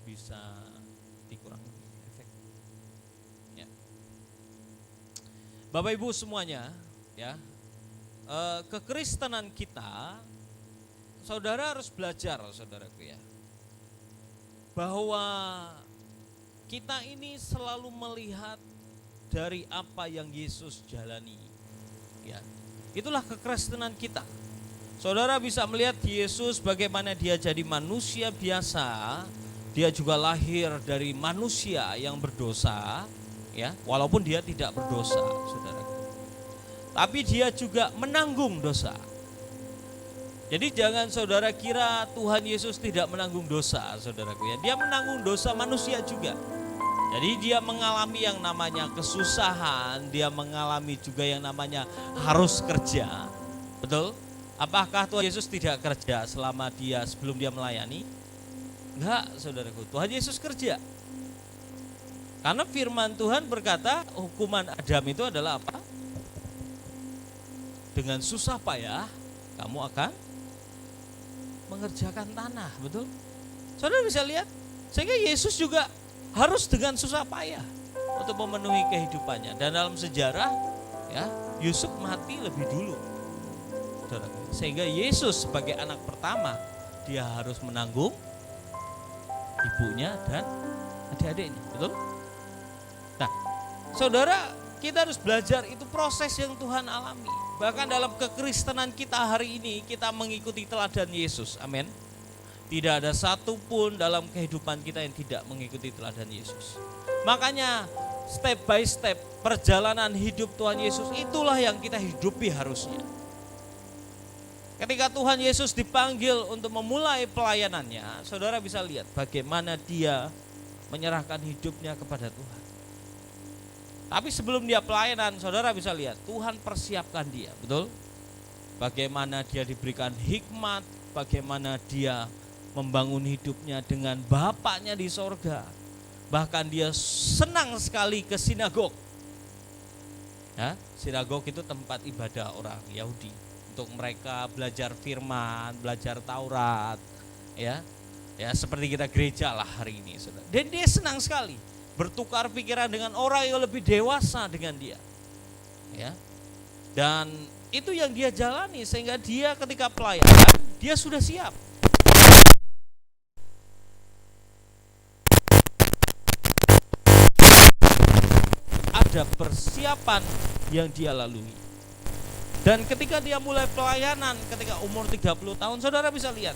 bisa dikurangi efek. Ya. Bapak Ibu semuanya, ya, kekristenan kita, saudara harus belajar, saudaraku ya, bahwa kita ini selalu melihat dari apa yang Yesus jalani. Ya, itulah kekristenan kita. Saudara bisa melihat Yesus bagaimana dia jadi manusia biasa, dia juga lahir dari manusia yang berdosa, ya, walaupun dia tidak berdosa, saudara. Tapi dia juga menanggung dosa. Jadi jangan saudara kira Tuhan Yesus tidak menanggung dosa, saudaraku ya. Dia menanggung dosa manusia juga. Jadi dia mengalami yang namanya kesusahan, dia mengalami juga yang namanya harus kerja. Betul? Apakah Tuhan Yesus tidak kerja sebelum dia melayani? Enggak, saudaraku. Tuhan Yesus kerja. Karena firman Tuhan berkata hukuman Adam itu adalah apa? Dengan susah payah kamu akan mengerjakan tanah, betul? Saudara bisa lihat, sehingga Yesus juga harus dengan susah payah untuk memenuhi kehidupannya. Dan dalam sejarah, ya, Yusuf mati lebih dulu. Sehingga Yesus sebagai anak pertama, dia harus menanggung ibunya dan adik-adiknya, betul? Nah, saudara, kita harus belajar itu proses yang Tuhan alami. Bahkan dalam kekristenan kita hari ini, kita mengikuti teladan Yesus, amin. Tidak ada satupun dalam kehidupan kita yang tidak mengikuti teladan Yesus. Makanya step by step perjalanan hidup Tuhan Yesus itulah yang kita hidupi harusnya. Ketika Tuhan Yesus dipanggil untuk memulai pelayanannya, saudara bisa lihat bagaimana dia menyerahkan hidupnya kepada Tuhan. Tapi sebelum dia pelayanan, saudara bisa lihat Tuhan persiapkan dia, betul? Bagaimana dia diberikan hikmat, bagaimana dia membangun hidupnya dengan Bapaknya di sorga. Bahkan dia senang sekali ke sinagog. Ya, sinagog itu tempat ibadah orang Yahudi. Untuk mereka belajar firman, belajar Taurat, ya seperti kita gereja lah hari ini, saudara. Dan dia senang sekali bertukar pikiran dengan orang yang lebih dewasa dengan dia, ya. Dan itu yang dia jalani sehingga dia ketika pelayanan dia sudah siap. Ada persiapan yang dia lalui. Dan ketika dia mulai pelayanan, ketika umur 30 tahun, saudara bisa lihat.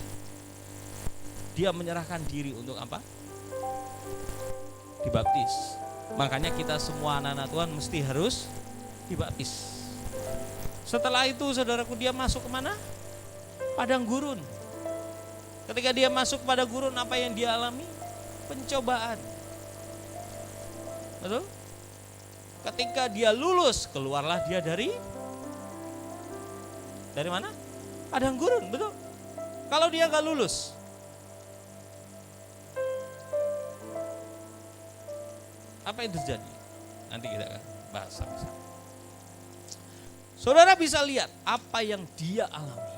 Dia menyerahkan diri untuk apa? Dibaptis. Makanya kita semua anak-anak Tuhan mesti harus dibaptis. Setelah itu saudaraku dia masuk kemana? Padang gurun. Ketika dia masuk pada gurun, apa yang dia alami? Pencobaan. Betul? Ketika dia lulus, keluarlah dia dari mana? Padang gurun, betul? Kalau dia gak lulus, apa yang terjadi? Nanti kita akan bahas sama-sama. Saudara bisa lihat apa yang dia alami.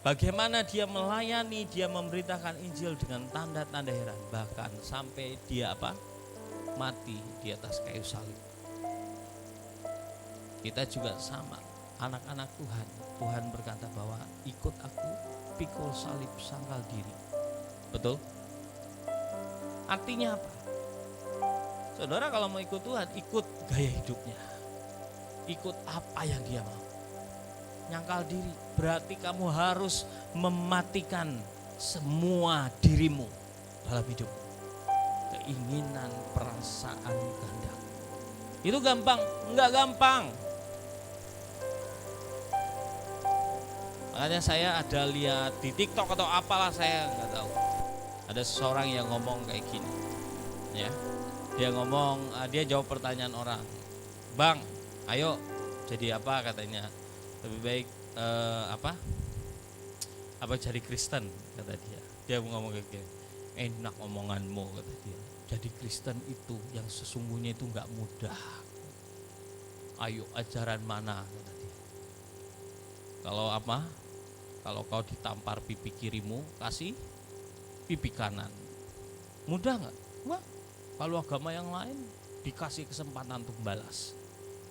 Bagaimana dia melayani, dia memberitakan Injil dengan tanda-tanda heran. Bahkan sampai dia apa? Mati di atas kayu salib. Kita juga sama, anak-anak Tuhan. Tuhan berkata bahwa ikut aku, pikul salib, sangkal diri. Betul? Artinya apa? Saudara kalau mau ikut Tuhan, ikut gaya hidupnya. Ikut apa yang dia mau. Nyangkal diri, berarti kamu harus mematikan semua dirimu dalam hidup. Keinginan, perasaan, kehendak. Itu gampang? Enggak gampang. Makanya saya ada lihat di TikTok atau apalah, saya nggak tahu. Ada seseorang yang ngomong kayak gini, ya. Dia ngomong, dia jawab pertanyaan orang. Bang, ayo jadi apa katanya? Lebih baik apa jadi Kristen kata dia. Dia ngomong kayak gini, enak omonganmu kata dia. Jadi Kristen itu yang sesungguhnya itu nggak mudah. Ayo ajaran mana kata dia. Kalau apa? Kalau kau ditampar pipi kirimu, kasih pipi kanan. Mudah nggak? Wah, kalau agama yang lain dikasih kesempatan untuk balas.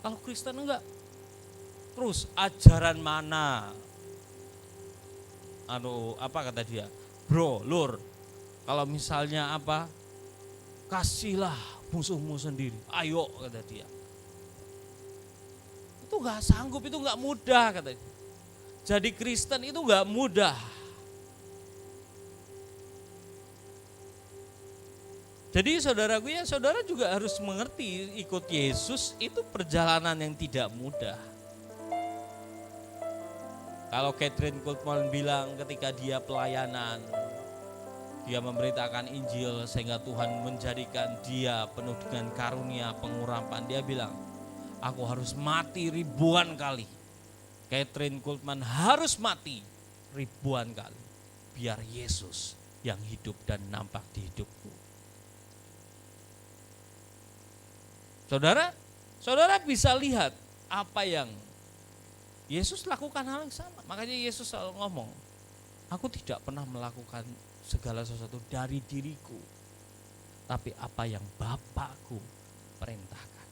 Kalau Kristen enggak. Terus ajaran mana? Apa kata dia? Bro, lur, kalau misalnya kasihlah musuhmu sendiri. Ayo, kata dia. Itu enggak sanggup, itu enggak mudah, kata dia. Jadi Kristen itu enggak mudah. Jadi saudaraku ya, saudara juga harus mengerti ikut Yesus itu perjalanan yang tidak mudah. Kalau Kathryn Kuhlman bilang ketika dia pelayanan, dia memberitakan Injil sehingga Tuhan menjadikan dia penuh dengan karunia pengurapan. Dia bilang, aku harus mati ribuan kali. Kathryn Kuhlman harus mati ribuan kali biar Yesus yang hidup dan nampak di hidupku. Saudara bisa lihat apa yang Yesus lakukan hal yang sama. Makanya Yesus selalu ngomong, aku tidak pernah melakukan segala sesuatu dari diriku, tapi apa yang Bapakku perintahkan.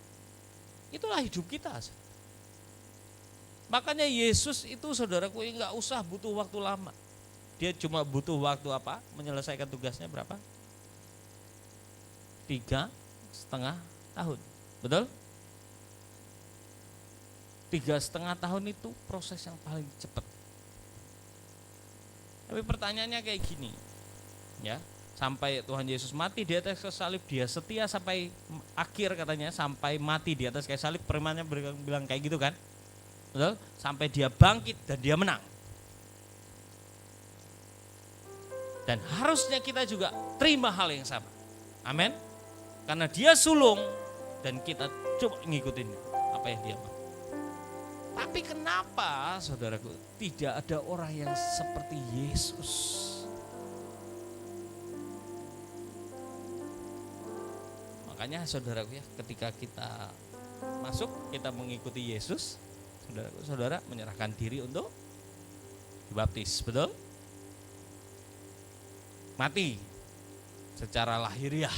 Itulah hidup kita. Makanya Yesus itu saudaraku enggak usah butuh waktu lama. Dia cuma butuh waktu menyelesaikan tugasnya berapa? 3,5 tahun. Betul? 3,5 tahun itu proses yang paling cepat. Tapi pertanyaannya kayak gini, ya, sampai Tuhan Yesus mati di atas kayu salib, dia setia sampai akhir katanya, sampai mati di atas kayu salib, firman-Nya bilang kayak gitu kan, betul? Sampai dia bangkit dan dia menang. Dan harusnya kita juga terima hal yang sama, amin. Karena dia sulung dan kita coba ngikutin apa yang dia mau. Tapi kenapa saudaraku tidak ada orang yang seperti Yesus? Makanya saudaraku ya, ketika kita masuk, kita mengikuti Yesus, saudara menyerahkan diri untuk dibaptis, betul? Mati secara lahiriah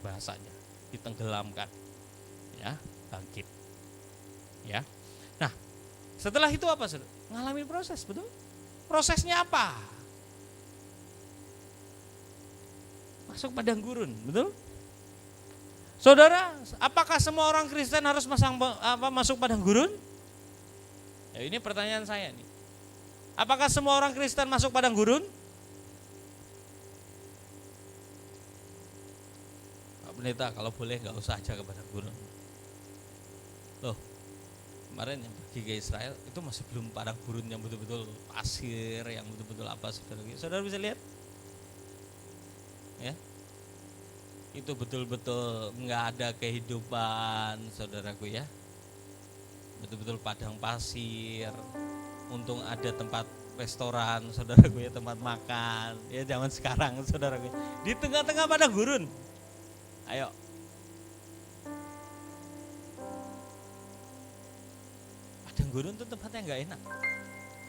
bahasanya, ditenggelamkan, ya, bangkit, ya. Nah, setelah itu apa, saudara? Ngalami proses, betul? Prosesnya apa? Masuk padang gurun, betul? Saudara, apakah semua orang Kristen harus masuk padang gurun? Ya, ini pertanyaan saya nih. Apakah semua orang Kristen masuk padang gurun? Pak Pendeta, kalau boleh nggak usah aja ke padang gurun. Loh, kemarin yang pergi ke Israel itu masih belum padang gurun yang betul-betul pasir, yang betul-betul apa, saudara? Saudara bisa lihat, ya, itu betul-betul nggak ada kehidupan, saudaraku ya, betul-betul padang pasir. Untung ada tempat restoran, saudaraku ya, tempat makan, ya zaman sekarang, saudaraku, di tengah-tengah padang gurun. Ayo. Padang gurun itu tempatnya nggak enak.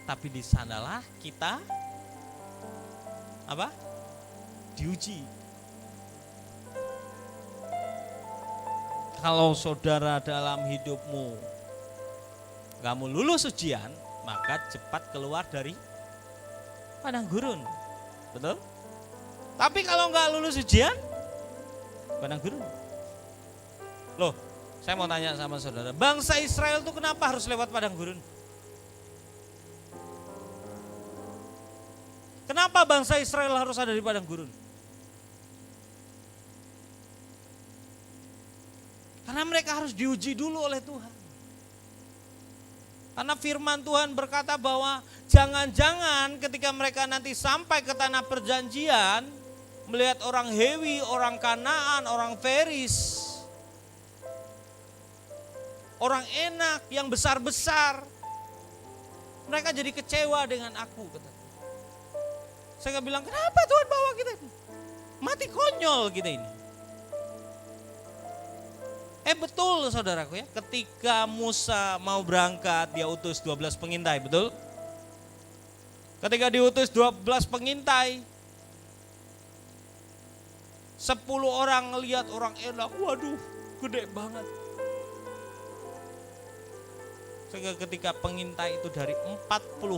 Tapi di sanalah kita diuji. Kalau saudara dalam hidupmu kamu lulus ujian, maka cepat keluar dari padang gurun. Betul? Tapi kalau nggak lulus ujian, padang gurun. Loh, saya mau tanya sama saudara, bangsa Israel itu kenapa harus lewat padang gurun? Kenapa bangsa Israel harus ada di padang gurun? Karena mereka harus diuji dulu oleh Tuhan. Karena firman Tuhan berkata bahwa jangan-jangan ketika mereka nanti sampai ke tanah perjanjian, melihat orang Hewi, orang Kanaan, orang Feris, orang enak yang besar-besar, mereka jadi kecewa dengan aku. Saya bilang, kenapa Tuhan bawa kita ini? Mati konyol kita ini. Betul saudaraku ya, ketika Musa mau berangkat dia utus 12 pengintai, betul? Ketika diutus 12 pengintai, 10 orang ngelihat orang enak, waduh gede banget. Sehingga ketika pengintai itu dari 40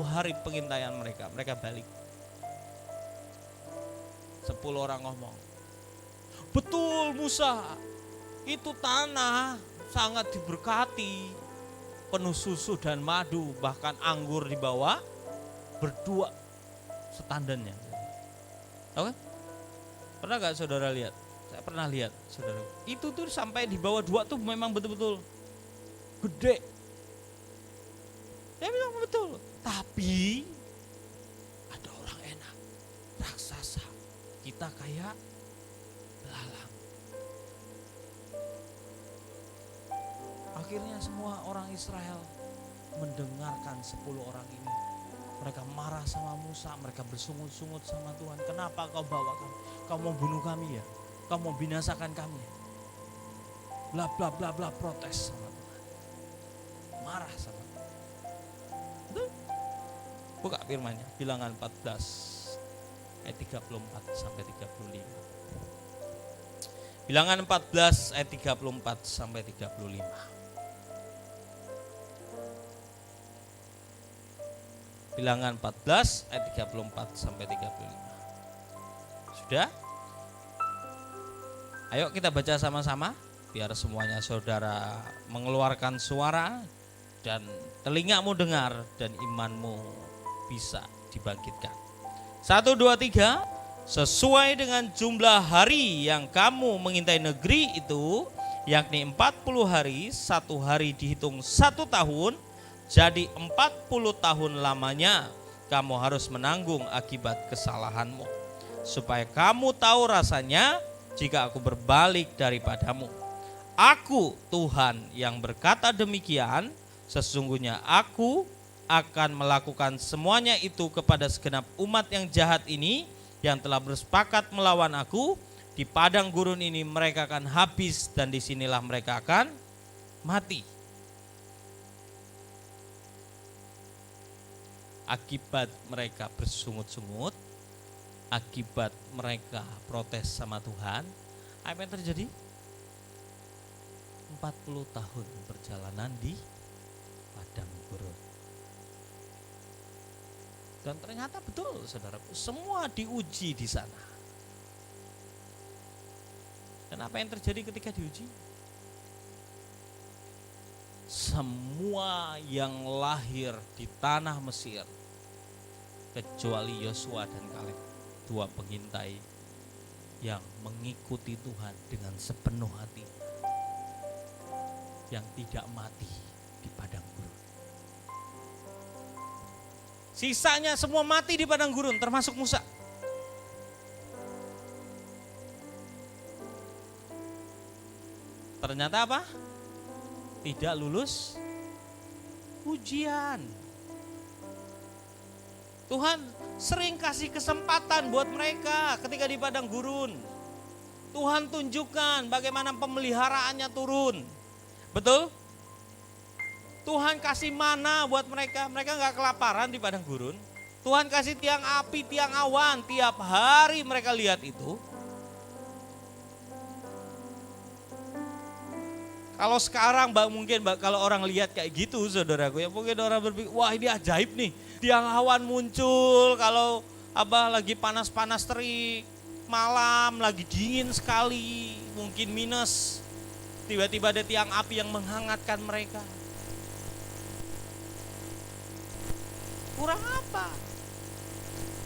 hari pengintaian mereka balik. 10 orang ngomong, betul Musa, itu tanah sangat diberkati, penuh susu dan madu, bahkan anggur di bawah berdua setandannya. Tahu kan? Pernah gak saudara lihat? Saya pernah lihat saudara. Itu tuh sampai di bawah 2 tuh memang betul-betul gede. Saya bilang betul. Tapi ada orang enak, raksasa. Kita kayak belalang. Akhirnya semua orang Israel mendengarkan 10 orang ini. Mereka marah sama Musa, mereka bersungut-sungut sama Tuhan. Kenapa kau bawa kami? Kau mau bunuh kami ya? Kau mau binasakan kami ya? Bla bla bla bla, protes sama Tuhan. Marah sama Tuhan. Betul? Buka firman-Nya, Bilangan 14 ayat 34 sampai 35. Bilangan 14 ayat 34 sampai 35. Bilangan 14 ayat 34 sampai 35. Sudah? Ayo kita baca sama-sama biar semuanya saudara mengeluarkan suara dan telingamu dengar dan imanmu bisa dibangkitkan. 1, 2, 3. Sesuai dengan jumlah hari yang kamu mengintai negeri itu, yakni 40 hari, 1 hari dihitung 1 tahun. Jadi 40 tahun lamanya kamu harus menanggung akibat kesalahanmu. Supaya kamu tahu rasanya jika aku berbalik daripadamu. Aku Tuhan yang berkata demikian, sesungguhnya aku akan melakukan semuanya itu kepada segenap umat yang jahat ini yang telah bersepakat melawan aku. Di padang gurun ini mereka akan habis dan disinilah mereka akan mati. Akibat mereka bersungut-sungut, akibat mereka protes sama Tuhan, apa yang terjadi? 40 tahun perjalanan di padang gurun. Dan ternyata betul saudaraku, semua diuji di sana. Dan apa yang terjadi ketika diuji? Semua yang lahir di tanah Mesir kecuali Yosua dan Kaleb, 2 pengintai yang mengikuti Tuhan dengan sepenuh hati, yang tidak mati di padang gurun. Sisanya semua mati di padang gurun, termasuk Musa. Ternyata apa? Tidak lulus ujian. Tuhan sering kasih kesempatan buat mereka ketika di padang gurun. Tuhan tunjukkan bagaimana pemeliharaannya turun. Betul? Tuhan kasih mana buat mereka. Mereka gak kelaparan di padang gurun. Tuhan kasih tiang api, tiang awan. Tiap hari mereka lihat itu. Kalau sekarang mungkin kalau orang lihat kayak gitu saudaraku, ya mungkin orang berpikir, wah ini ajaib nih. Tiang awan muncul kalau lagi panas-panas terik, malam lagi dingin sekali, mungkin minus. Tiba-tiba ada tiang api yang menghangatkan mereka. Kurang apa?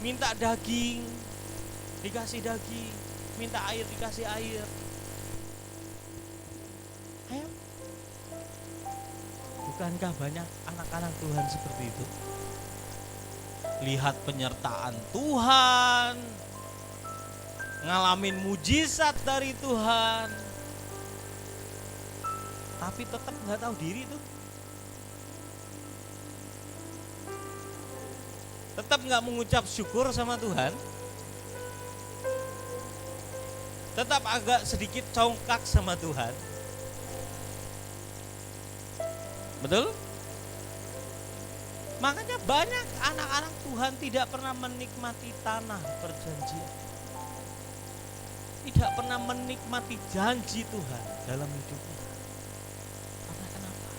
Minta daging, dikasih daging. Minta air, dikasih air. Ayo. Bukankah banyak anak-anak Tuhan seperti itu? Lihat penyertaan Tuhan, ngalamin mujizat dari Tuhan, tapi tetap nggak tahu diri tuh. Tetap nggak mengucap syukur sama Tuhan. Tetap agak sedikit congkak sama Tuhan. Betul? Makanya banyak anak-anak Tuhan tidak pernah menikmati tanah perjanjian. Tidak pernah menikmati janji Tuhan dalam hidupnya. Karena kenapa?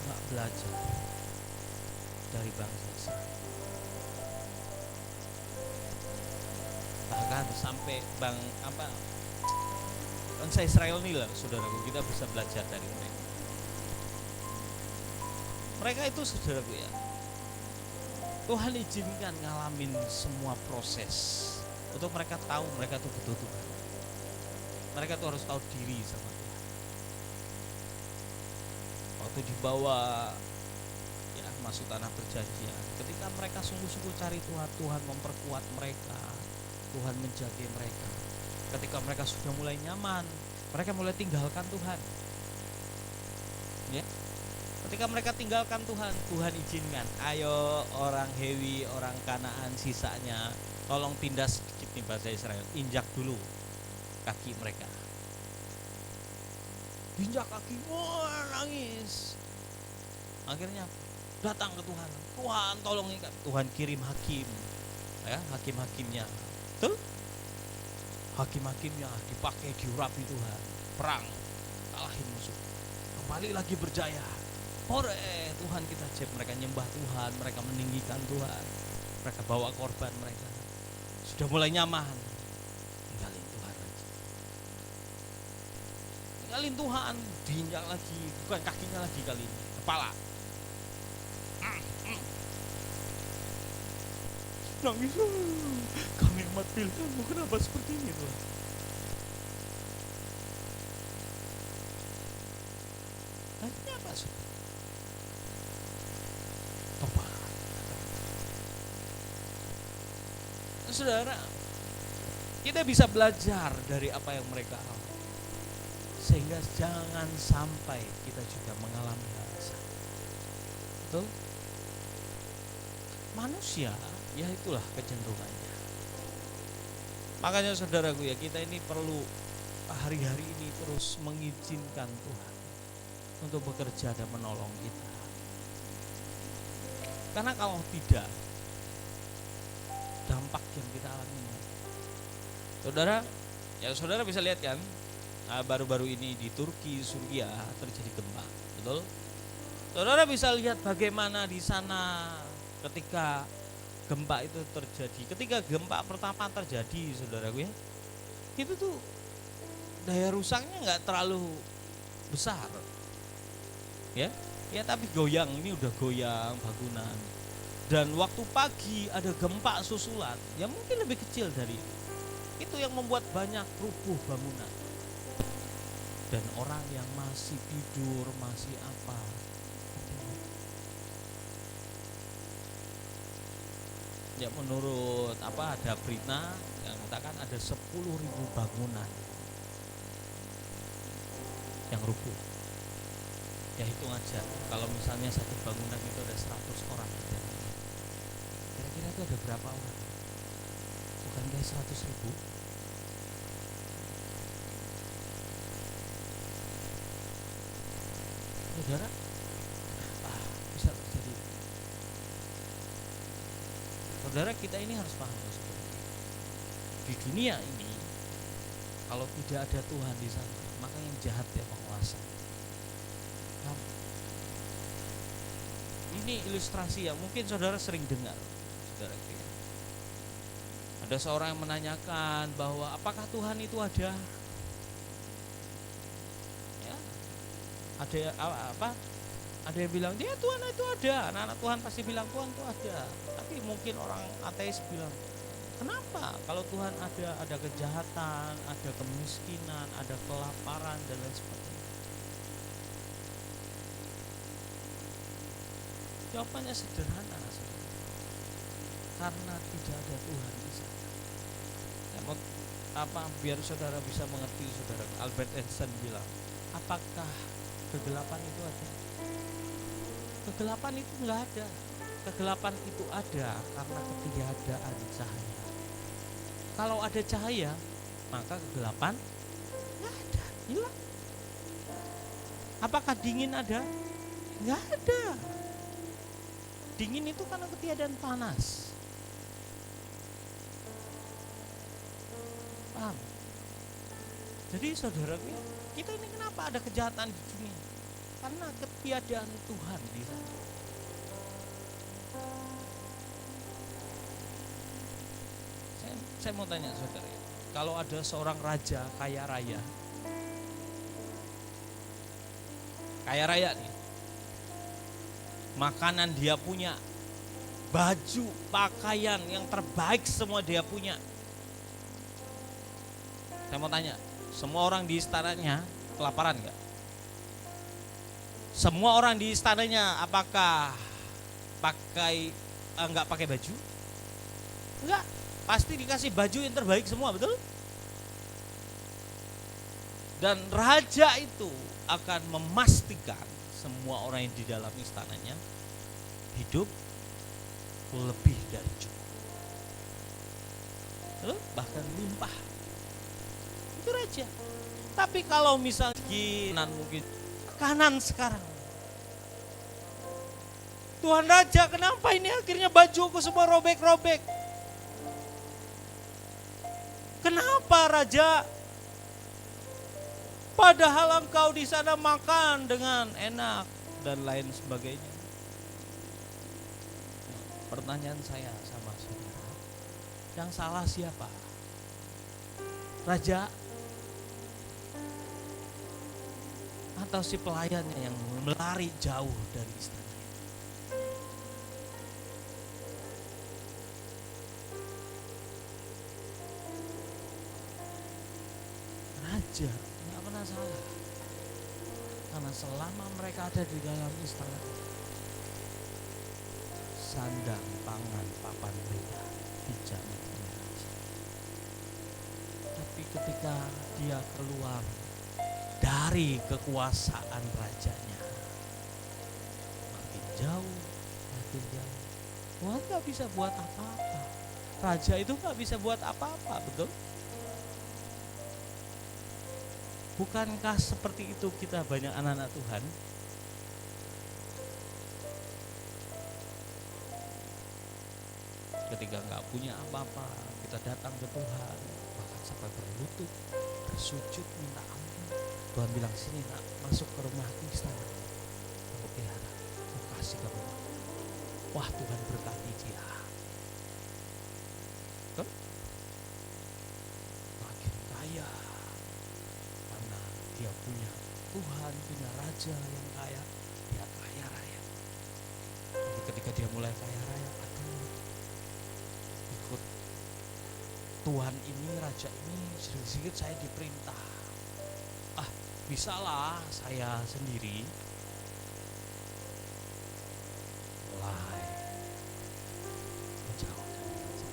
Nggak belajar dari bangsa Israel. Bahkan sampai bangsa Israel ini lah, saudaraku, kita bisa belajar dari mereka. Mereka itu, saudaraku ya, Tuhan izinkan ngalamin semua proses untuk mereka tahu mereka itu butuh Tuhan. Mereka tuh harus tahu diri sama Tuhan. Waktu dibawa ya masuk tanah perjanjian, ketika mereka sungguh-sungguh cari Tuhan, Tuhan memperkuat mereka, Tuhan menjaga mereka. Ketika mereka sudah mulai nyaman, mereka mulai tinggalkan Tuhan. Ya. Ketika mereka tinggalkan Tuhan, Tuhan izinkan, ayo orang Hewi, orang Kanaan sisanya, tolong tindas sedikit nih bahasa Israel, injak dulu kaki mereka. Injak kaki, wah nangis. Akhirnya datang ke Tuhan, Tuhan tolong ikat. Tuhan kirim hakim, ya hakim-hakimnya, tuh hakim-hakimnya dipakai diurapi Tuhan, perang, kalahin musuh, kembali lagi berjaya. Tuhan kita cek, mereka nyembah Tuhan, mereka meninggikan Tuhan, mereka bawa korban mereka, sudah mulai nyaman, tinggalin Tuhan lagi, tinggalin Tuhan, diinjak lagi, bukan kakinya lagi kali ini, kepala. Nangis, kami amat pilihanmu, kenapa seperti ini Tuhan? Akhirnya apa sih? Tobat. Saudara, kita bisa belajar dari apa yang mereka alami, sehingga jangan sampai kita juga mengalami hal yang sama. Betul? Manusia, ya itulah kecenderungannya. Makanya saudaraku ya, kita ini perlu hari-hari ini terus mengizinkan Tuhan untuk bekerja dan menolong kita. Karena kalau tidak, dampak yang kita alami, saudara, ya saudara bisa lihat kan, baru-baru ini di Turki, Suriah terjadi gempa, betul? Saudara bisa lihat bagaimana di sana ketika gempa itu terjadi. Ketika gempa pertama terjadi, saudaraku ya, itu tuh daya rusaknya nggak terlalu besar, ya. Ya tapi goyang, ini udah goyang bangunan. Dan waktu pagi ada gempa susulan, yang mungkin lebih kecil dari itu yang membuat banyak rubuh bangunan. Dan orang yang masih tidur, masih apa. Ya menurut ada berita yang mengatakan ada 10.000 bangunan yang rubuh. Ya hitung aja, kalau misalnya satu bangunan itu ada 100 orang di dalamnya, kira-kira itu ada berapa orang? Bukan kayak 100.000? Saudara, kenapa bisa terjadi? Saudara, kita ini harus paham, di dunia ini kalau tidak ada Tuhan di sana, maka yang jahat yang menguasai. Ini ilustrasi yang mungkin saudara sering dengar, saudara. Ada seorang yang menanyakan bahwa apakah Tuhan itu ada? Ya, ada yang bilang dia Tuhan itu ada. Anak-anak Tuhan pasti bilang Tuhan itu ada. Tapi mungkin orang ateis bilang, kenapa kalau Tuhan ada kejahatan, ada kemiskinan, ada kelaparan dan lain sebagainya? Jawabannya sederhana, saudara. Karena tidak ada Tuhan di sana. Biar saudara bisa mengerti, saudara, Albert Einstein bilang, apakah kegelapan itu ada? Kegelapan itu enggak ada. Kegelapan itu ada karena ketiadaan cahaya. Kalau ada cahaya, maka kegelapan enggak ada, hilang. Apakah dingin ada? Enggak ada. Dingin itu karena ketiadaan panas. Paham? Jadi saudaraku, kita ini kenapa ada kejahatan di dunia? Karena ketiadaan Tuhan di sana. Saya mau tanya saudara, kalau ada seorang raja kaya raya nih, makanan dia punya, baju, pakaian yang terbaik semua dia punya. Saya mau tanya, semua orang di istananya kelaparan enggak? Semua orang di istananya apakah enggak pakai baju? Enggak, pasti dikasih baju yang terbaik semua, betul? Dan raja itu akan memastikan semua orang yang di dalam istananya hidup lebih dari cukup. Bahkan limpah. Itu raja. Tapi kalau misalnya mungkin kanan sekarang, Tuhan Raja, kenapa ini akhirnya bajuku semua robek-robek? Kenapa Raja? Padahal engkau di sana makan dengan enak dan lain sebagainya. Pertanyaan saya sama saudara, yang salah siapa? Raja atau si pelayannya yang melari jauh dari istana? Raja nggak pernah salah, karena selama mereka ada di dalam istana, sandang, pangan, papan mereka dijamin oleh raja. Tapi ketika dia keluar dari kekuasaan rajanya, makin jauh. Wah, nggak bisa buat apa-apa. Raja itu nggak bisa buat apa-apa, betul? Bukankah seperti itu kita banyak anak-anak Tuhan? Ketika nggak punya apa-apa, kita datang ke Tuhan, bahkan sampai berlutut, bersujud, minta ampun. Tuhan bilang, sini nak, masuk ke rumahku istana, aku pelihara, aku kasih ke rumah. Wah, Tuhan berkati dia. Kan? Makin kaya, karena dia punya Tuhan, punya raja yang kaya, dia kaya raya. Tapi ketika dia mulai kaya raya, ikut Tuhan ini, raja ini, sedikit-sedikit saya diperintah. Bisalah saya sendiri mulai menjauh dari raja,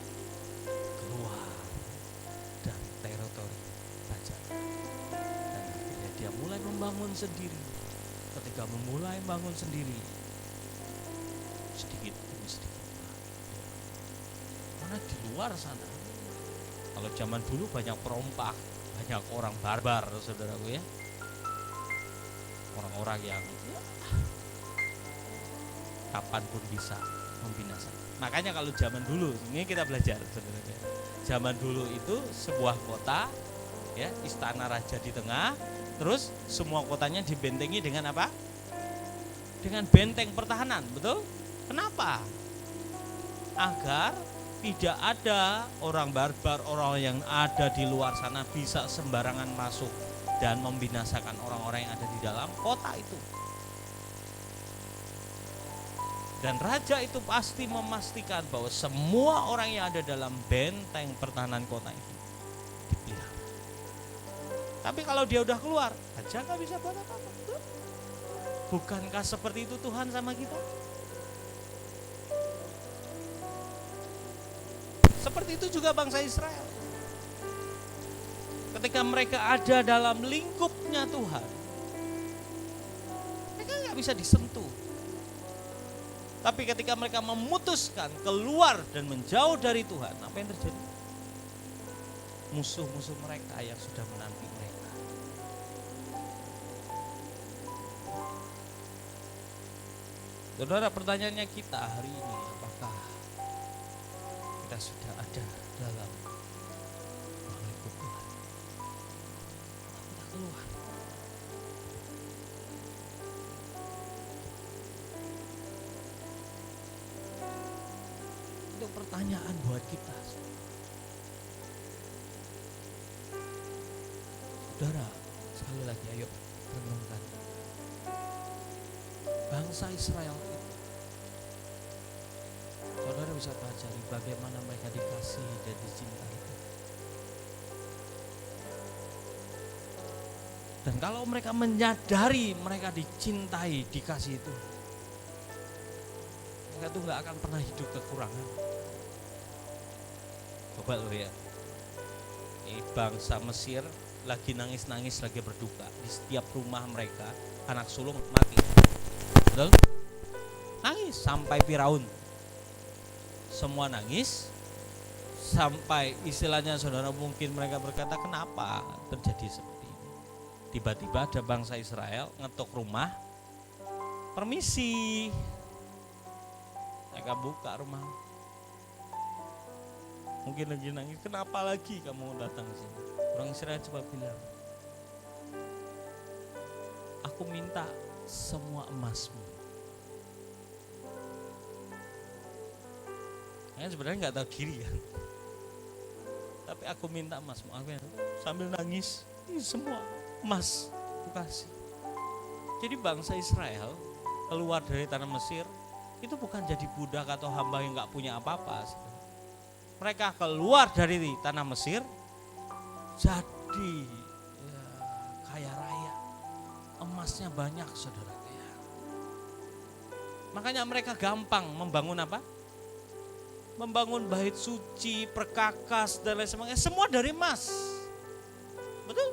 keluar dari teritori raja, dan akhirnya dia mulai membangun sendiri. Ketika memulai bangun sendiri, sedikit demi sedikit, karena di luar sana, kalau zaman dulu banyak perompak, banyak orang barbar, saudaraku ya. Orang-orang yang kapanpun bisa membinasakan. Makanya kalau zaman dulu, ini kita belajar, saudara. Zaman dulu itu sebuah kota, ya, istana raja di tengah, terus semua kotanya dibentengi dengan apa? Dengan benteng pertahanan, betul? Kenapa? Agar tidak ada orang barbar, orang yang ada di luar sana bisa sembarangan masuk dan membinasakan orang-orang yang ada di dalam kota itu. Dan raja itu pasti memastikan bahwa semua orang yang ada dalam benteng pertahanan kota itu dipelihara. Tapi kalau dia udah keluar, raja gak bisa buat apa-apa. Bukankah seperti itu Tuhan sama kita? Seperti itu juga bangsa Israel. Ketika mereka ada dalam lingkupnya Tuhan, mereka gak bisa disentuh. Tapi ketika mereka memutuskan keluar dan menjauh dari Tuhan, apa yang terjadi? Musuh-musuh mereka yang sudah menanti mereka Saudara, pertanyaannya kita hari ini, apakah kita sudah ada dalam meliput Tuhan? Atau kita keluar? Itu pertanyaan buat kita. Saudara, sekali lagi ayo renungkan. Bangsa Israel itu, saudara bisa pelajari bagaimana mereka dikasihi dan dicintai. Dan kalau mereka menyadari mereka dicintai, dikasih itu, mereka tuh gak akan pernah hidup kekurangan. Coba lo ya, ini bangsa Mesir lagi nangis-nangis, lagi berduka. Di setiap rumah mereka anak sulung mati. Betul? Nangis sampai Firaun. Semua nangis sampai istilahnya saudara mungkin mereka berkata, kenapa terjadi seperti ini? Tiba-tiba ada bangsa Israel ngetuk rumah, permisi. Mereka buka rumah. Mungkin lagi nangis, kenapa lagi kamu datang ke sini? Orang Israel coba bilang, aku minta semua emasmu. Sebenarnya nggak tahu diri kan, tapi aku minta emasmu. Aku sambil nangis, ini semua emas aku kasih. Jadi bangsa Israel keluar dari tanah Mesir itu bukan jadi budak atau hamba yang nggak punya apa-apa. Mereka keluar dari tanah Mesir jadi ya, kaya raya, emasnya banyak saudara ya. Makanya mereka gampang membangun apa? Membangun bait suci, perkakas dan lain sebagainya, semua dari emas. Betul?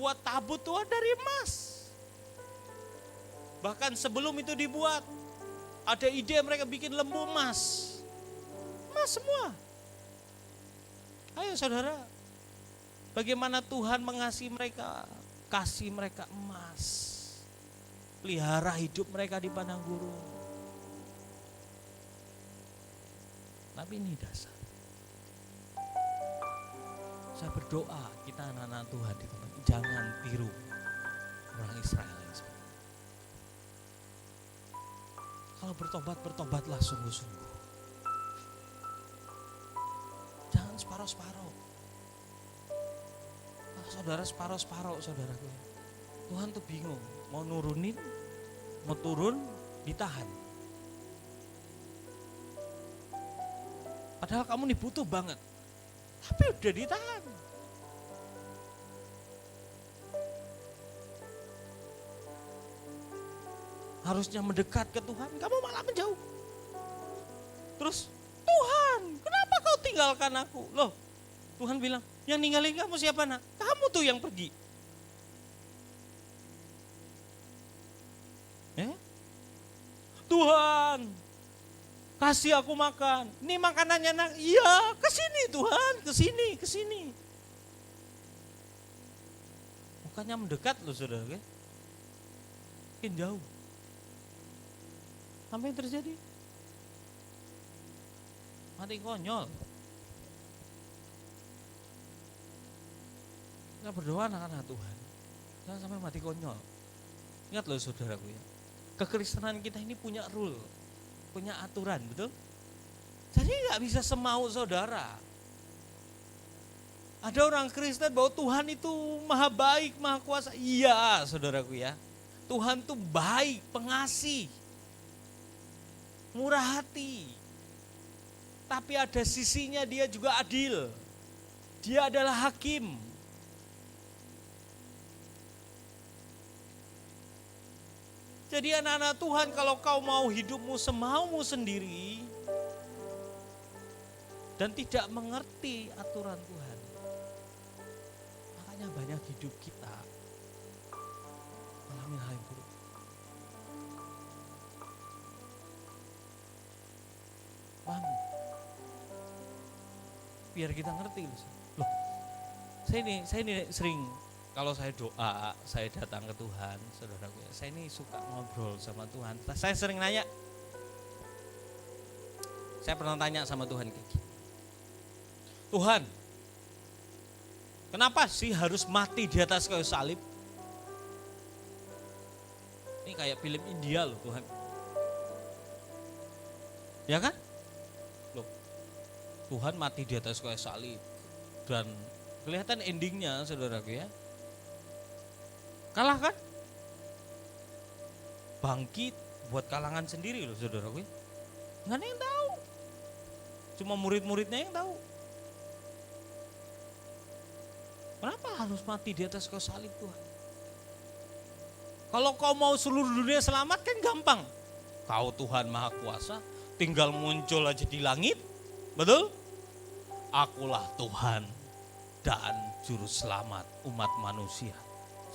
Buat tabut Tuhan dari emas. Bahkan sebelum itu dibuat, ada ide mereka bikin lembu emas. Emas semua. Ayo saudara, bagaimana Tuhan mengasihi mereka, kasih mereka emas, pelihara hidup mereka di padang gurun. Tapi ini dasar. Saya berdoa kita anak-anak Tuhan di tempat ini jangan tiru orang Israel yang seperti. Kalau bertobat, bertobatlah sungguh-sungguh. Jangan separuh-separuh. Saudara separuh-separuh saudaraku. Tuhan tuh bingung, mau nurunin, mau turun, ditahan. Padahal kamu nih butuh banget, tapi udah ditahan. Harusnya mendekat ke Tuhan, kamu malah menjauh. Terus, Tuhan, kenapa kau tinggalkan aku? Loh, Tuhan bilang, yang ninggalin kamu siapa nak? Kamu tuh yang pergi. Tuhan, kasih aku makan. Ini makanannya nak. Iya, kesini Tuhan, kesini. Bukannya mendekat loh saudara, makin jauh. Apa yang terjadi? Mati konyol. Kita berdoa anak-anak Tuhan, jangan sampai mati konyol. Ingat loh saudaraku ya, kekristenan kita ini punya rule, punya aturan, betul? Jadi gak bisa semau saudara. Ada orang Kristen bahwa Tuhan itu maha baik, maha kuasa. Iya saudaraku ya, Tuhan itu baik, pengasih, murah hati. Tapi ada sisinya dia juga adil. Dia adalah hakim. Jadi anak-anak Tuhan, kalau kau mau hidupmu semaumu sendiri dan tidak mengerti aturan Tuhan, makanya banyak hidup kita mengalami hal yang buruk. Paham? Biar kita ngerti loh. Saya ini sering Kalau saya doa, saya datang ke Tuhan, saudaraku, saya ini suka ngobrol sama Tuhan. Saya sering nanya, saya pernah tanya sama Tuhan kayak gini, Tuhan, kenapa sih harus mati di atas kayu salib? Ini kayak film India loh Tuhan. Ya kan? Loh, Tuhan mati di atas kayu salib. Dan kelihatan endingnya saudaraku ya. Kalah kan? Bangkit buat kalangan sendiri loh saudaraku ya. Nggak ada yang tahu. Cuma murid-muridnya yang tahu. Kenapa harus mati di atas kayu salib Tuhan? Kalau kau mau seluruh dunia selamat kan gampang. Kau Tuhan Maha Kuasa, tinggal muncul aja di langit. Betul? Akulah Tuhan dan juru selamat umat manusia.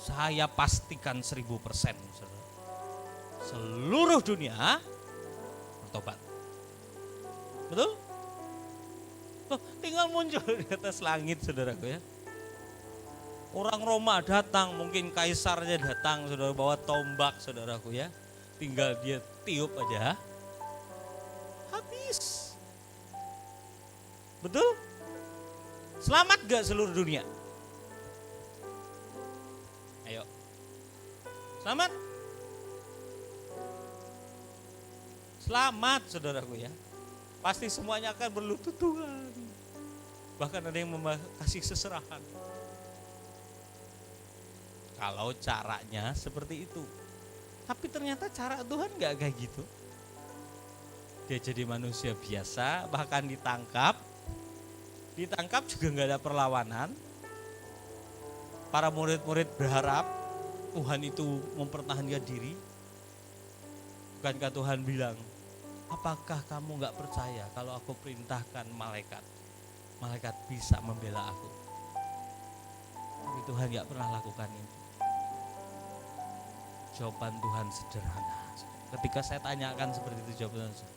Saya pastikan 1000%. Seluruh dunia bertobat. Betul? Loh, tinggal muncul di atas langit saudaraku ya. Orang Roma datang, mungkin kaisarnya datang, saudara, bawa tombak saudaraku ya. Tinggal dia tiup aja, habis. Betul? Selamat gak seluruh dunia? Ayo. Selamat? Selamat saudaraku ya. Pasti semuanya akan berlutut Tuhan. Bahkan ada yang kasih seserahan. Kalau caranya seperti itu. Tapi ternyata cara Tuhan gak kayak gitu. Dia jadi manusia biasa, bahkan ditangkap. Ditangkap juga gak ada perlawanan. Para murid-murid berharap Tuhan itu mempertahankan diri. Bukankah Tuhan bilang, apakah kamu gak percaya kalau aku perintahkan malaikat? Malaikat bisa membela aku. Tapi Tuhan gak pernah lakukan itu. Jawaban Tuhan sederhana. Ketika saya tanyakan seperti itu jawaban Tuhan,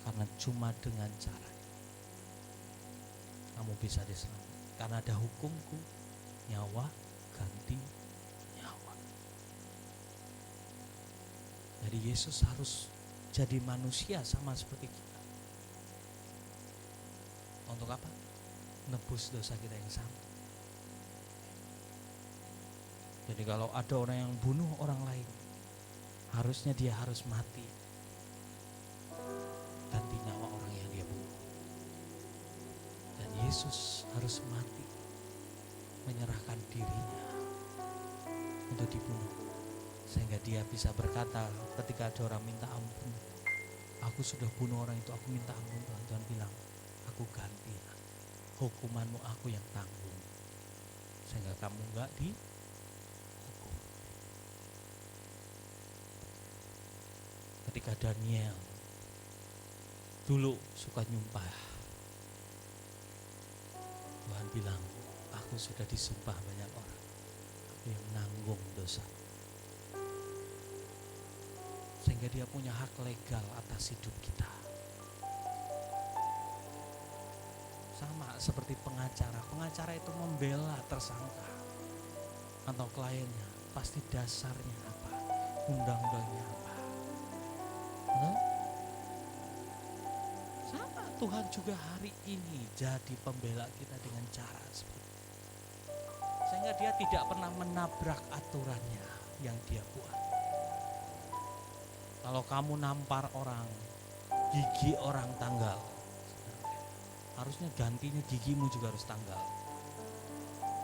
karena cuma dengan cara kamu bisa diselamatkan. Karena ada hukumku, nyawa ganti nyawa. Jadi Yesus harus jadi manusia sama seperti kita. Untuk apa? Nebus dosa kita yang sama. Jadi kalau ada orang yang bunuh orang lain, harusnya dia harus mati. Ganti nyawa orang yang dia bunuh. Dan Yesus harus mati, menyerahkan dirinya untuk dibunuh. Sehingga dia bisa berkata ketika ada orang minta ampun, aku sudah bunuh orang itu, aku minta ampun Tuhan. Tuhan bilang, aku ganti, hukumanmu aku yang tanggung. Sehingga kamu enggak dihukum. Ketika Daniel dulu suka nyumpah, Tuhan bilang, aku sudah disumpah banyak orang, aku yang nanggung dosa. Sehingga dia punya hak legal atas hidup kita. Sama seperti pengacara. Pengacara itu membela tersangka atau kliennya. Pasti dasarnya apa? Undang-undangnya apa? Sama Tuhan juga hari ini jadi pembela kita dengan cara seperti itu. Sehingga dia tidak pernah menabrak aturannya yang dia buat. Kalau kamu nampar orang, gigi orang tanggal, harusnya gantinya gigimu juga harus tanggal.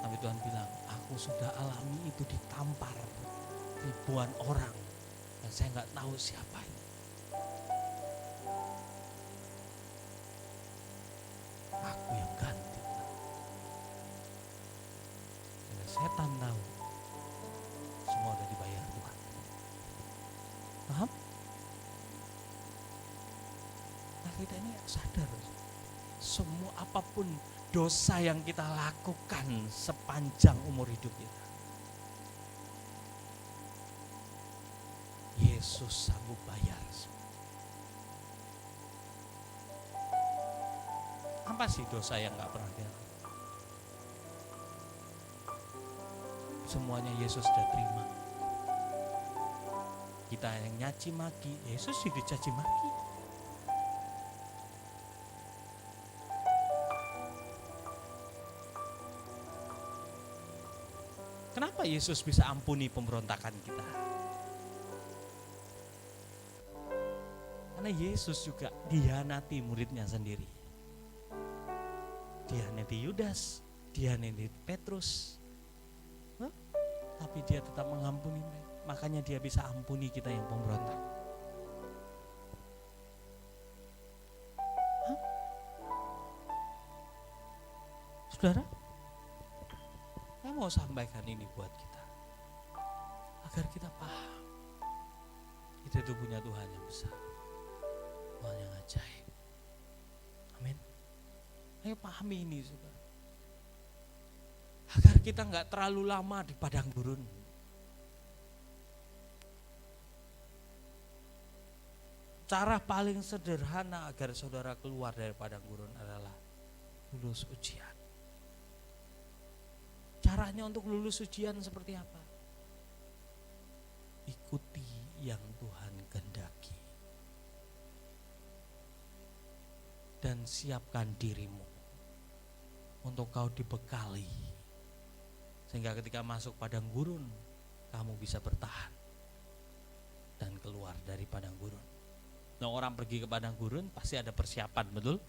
Tapi Tuhan bilang, aku sudah alami itu ditampar ribuan orang dan saya nggak tahu siapa ini. Aku yang ganti. Sehingga setan tahu semua udah dibayar Tuhan. Paham? Nah kita ini sadar, semua apapun dosa yang kita lakukan sepanjang umur hidup kita, Yesus sanggup bayar. Apa sih dosa yang gak pernah dia lakukan? semuanya Yesus sudah terima. Kita yang nyaci maki, Yesus juga dicaci maki. Kenapa Yesus bisa ampuni pemberontakan kita? Karena Yesus juga dihianati muridnya sendiri. Dihianati Yudas, dihianati Petrus. Tapi dia tetap mengampuni mereka. Makanya dia bisa ampuni kita yang pemberontak. Saudara, saya mau sampaikan ini buat kita, agar kita paham kita itu punya Tuhan yang besar, Tuhan yang ajaib. Amin. Ayo pahami ini, saudara, agar kita nggak terlalu lama di padang gurun. Cara paling sederhana agar saudara keluar dari padang gurun adalah lulus ujian. Caranya untuk lulus ujian seperti apa? Ikuti yang Tuhan kehendaki. Dan siapkan dirimu untuk kau dibekali. Sehingga ketika masuk padang gurun, kamu bisa bertahan dan keluar dari padang gurun. Nah, orang pergi ke padang gurun pasti ada persiapan, betul?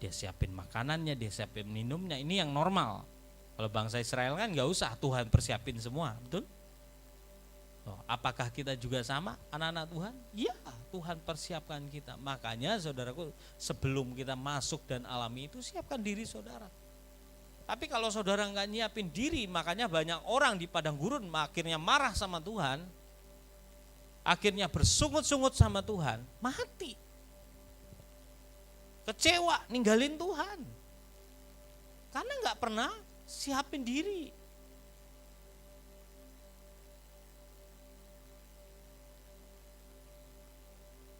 Dia siapin makanannya, dia siapin minumnya. Ini yang normal. Kalau bangsa Israel kan gak usah, Tuhan persiapin semua, betul? Oh, apakah kita juga sama anak-anak Tuhan? Ya, Tuhan persiapkan kita. Makanya saudaraku, sebelum kita masuk dan alami itu, siapkan diri saudara. Tapi kalau saudara gak nyiapin diri, makanya banyak orang di padang gurun akhirnya marah sama Tuhan, akhirnya bersungut-sungut sama Tuhan, mati. Kecewa, ninggalin Tuhan. Karena gak pernah siapin diri.